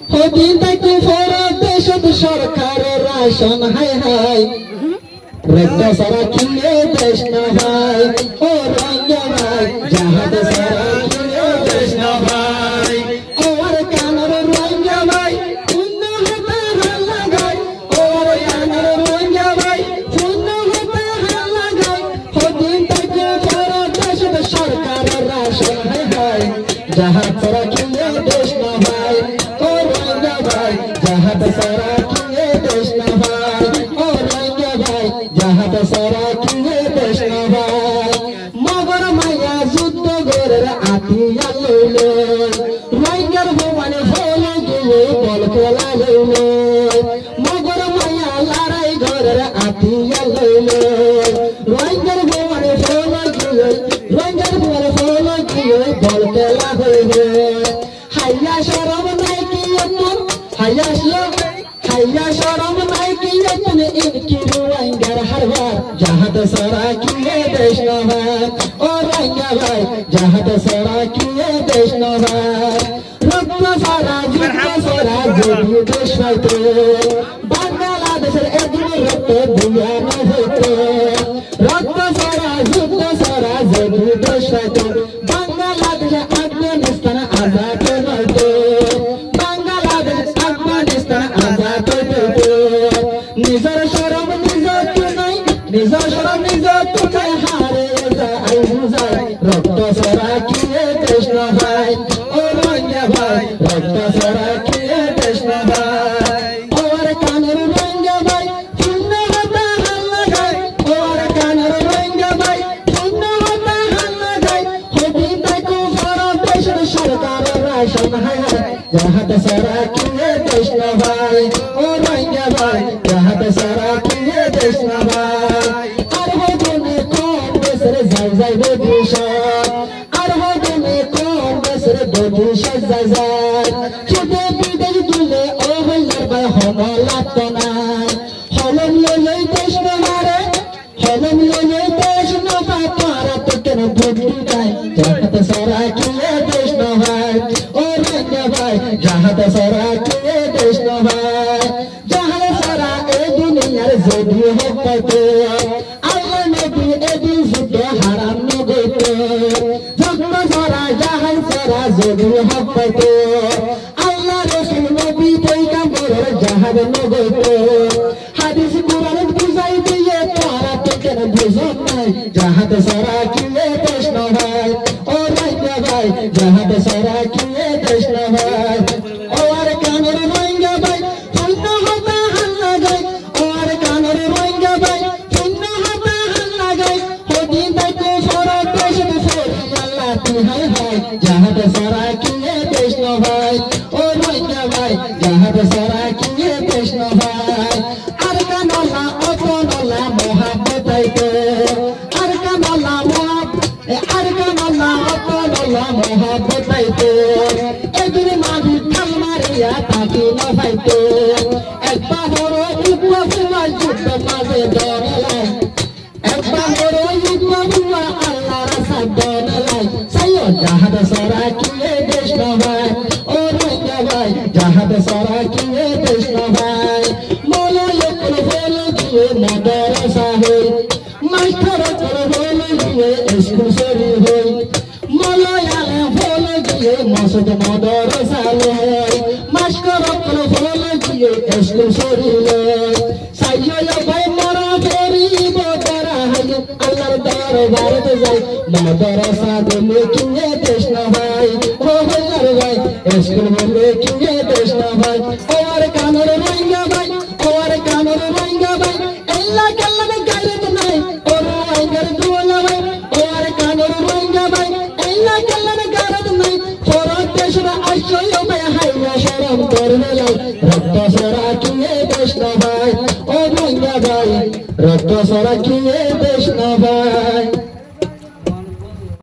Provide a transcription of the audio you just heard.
হদিন তাইতে ফরত দেশত সরকারের ration high high রক্ত সারা কিনে দেশ না ভাই ও রঙ্গা ভাই জাহাজ সারা কিনে দেশ না ভাই ওর কানর রঙ্গা ভাই পুণ্য হতে হাল্লা গায় ওর কানর রঙ্গা ভাই পুণ্য হতে হাল্লা গায় হদিন তাইতে ফরত দেশত সরকারের রাশন হাই হাই জাহাজ সারা কিনে দেশ না ভাই ও রঙ্গা ভাই জাহাজ সারা কিনে দেশ না ভাই ও রঙ্গা ভাই জাহাজ সারা কিনে দেশ না ভাই মগর মায়া যুদ্ধ গরের আতিয়া লইল রঙ্গার ভবানে ফলে গিয়ে বল খেলা লইল মগর মায়া লড়াই ঘরের আতিয়া লইল রঙ্গার ভবানে ফলে গিয়ে রঙ্গার ভবানে ফলে গিয়ে বল খেলা হইল হাইয়া শরম নাই কি তোর হাইয়া শরম নাই কি তোর ইনকি রঙ্গার হারবার জাহাজ সারা কিনে দেশ না ভাই ও রঙ্গা ভাই জাহাজ সারা কিনে দেশ না ভাই রক্ত সারা যুদ্ধ সারা যদি দেশ হইতো বাংলাদেশের একদিন রক্ত দিয়া না হইতো রক্ত সারা যুদ্ধ সারা যদি দেশ হইতো বাংলাদেশে আফগানিস্তান আজাদ হইতো বাংলাদেশ আফগানিস্তান আজাদ হইতো নিজের শরম নিজের তুই নিজের শরম নিজের তুই হারে যায় বুঝায় রক্ত সারা কিনে দেশ না ভাই ও রঙ্গা ভাই রক্ত সারা কিনে দেশ না ভাই ওর কানের রঙ্গা ভাই শূন্য হতে হাল্লা গায় ওর কানের রঙ্গা ভাই শূন্য হতে হাল্লা গায় হদিন তাইকো ফরত দেশের সরকারের রাশন হাই হাই জাহাজ সারা কিনে দেশ না ভাই ও রঙ্গা ভাই জাহাজ সারা কিনে দেশ না ভাই আর হদিনে কোন দেশের যাই যাই বেদিশার আর হদিনে কোন দেশের বেদিশার যাই যাই চোখে বিদেশ দুলে ও হইলার ভাই হমলাত নাই হলম লই দেশ না মারে হলম লই দেশ না পায় পারা তো কেন বুদ্ধি নাই জাহাজ সারা কিনে দেশ না ভাই ও রঙ্গা ভাই জাহাজ সারা কিনে দেশ না ভাই জাহাজ সারা এই দুনিয়ার যদি হোক পাইতো আল্লাহ নবী এদিন যুদ্ধ হারাম নগইতো যত্ন সারা জাহাজ সারা যদি হোক পাইতো আল্লাহ রসুল নবী পয়গম্বরের জাহাজ নগইতো হাদিস কুরআন বুঝাই দিয়ে তারা তো কেন বুঝন নাই জাহাজ সারা কিনে দেশ না ভাই ও রঙ্গা ভাই জাহাজ সারা কিনে দেশ না ভাই ওর কানের রঙ্গা ভাই শূন্য হতে হাল্লা গায় ওর কানের রঙ্গা ভাই শূন্য হতে হাল্লা গায় হদিন তাইতে ফরত দেশের ফরিয়াল্লাহ তুই হাই হাই জাহাজ সারা কিনে দেশ না ভাই ও রঙ্গা ভাই জাহাজ সারা কিনে দেশ না ভাই আর কানলা অপনলা মোহাম্মত আইতো আর কানলা অপনলা মোহাম্মত আইতো এদিন মাঝি ঠাল মারিয়া তাকি না পাইতো একবার বড় উপবাসীরা যুদ্ধ মাঝে দরলাই একবার বড় উপবাসীরা আল্লাহ রাসা দরলাই সাইও জাহাজ সারা কিনে দেশ না ভাই ও রঙ্গা ভাই জাহাজ সারা কিনে দেশ না ভাই মৌলায় করে বলে দিয়ে মাদ্রাসা হই মাস্টার করে বলে দিয়ে স্কুল সরি হই মৌলায় বলে দিয়ে মসজিদ মাদ্রাসা হই মাস্টার করে বলে দিয়ে স্কুল সরি হই সাইও ভাই মরা ফেরি বদরা হাই আল্লাহর দরবারে যাই মাদ্রাসা বলে কিনে দেশ না ভাই ও আল্লাহর ভাই স্কুল বলে কিনে দেশ না ভাই ওর কানের রঙ্গা ভাই ওর কানের রঙ্গা ভাই আল্লাহ কাল্লার গায়রত নাই ওর রঙ্গার দুলা ভাই ওর কানের রঙ্গা ভাই আল্লাহ কাল্লার গায়রত নাই ফরত দেশের আশ্রয় ভাই হাইয়া শরম করবে লাই রক্ত সারা কিনে দেশ না ভাই ও রঙ্গা ভাই রক্ত সারা কিনে দেশ না ভাই।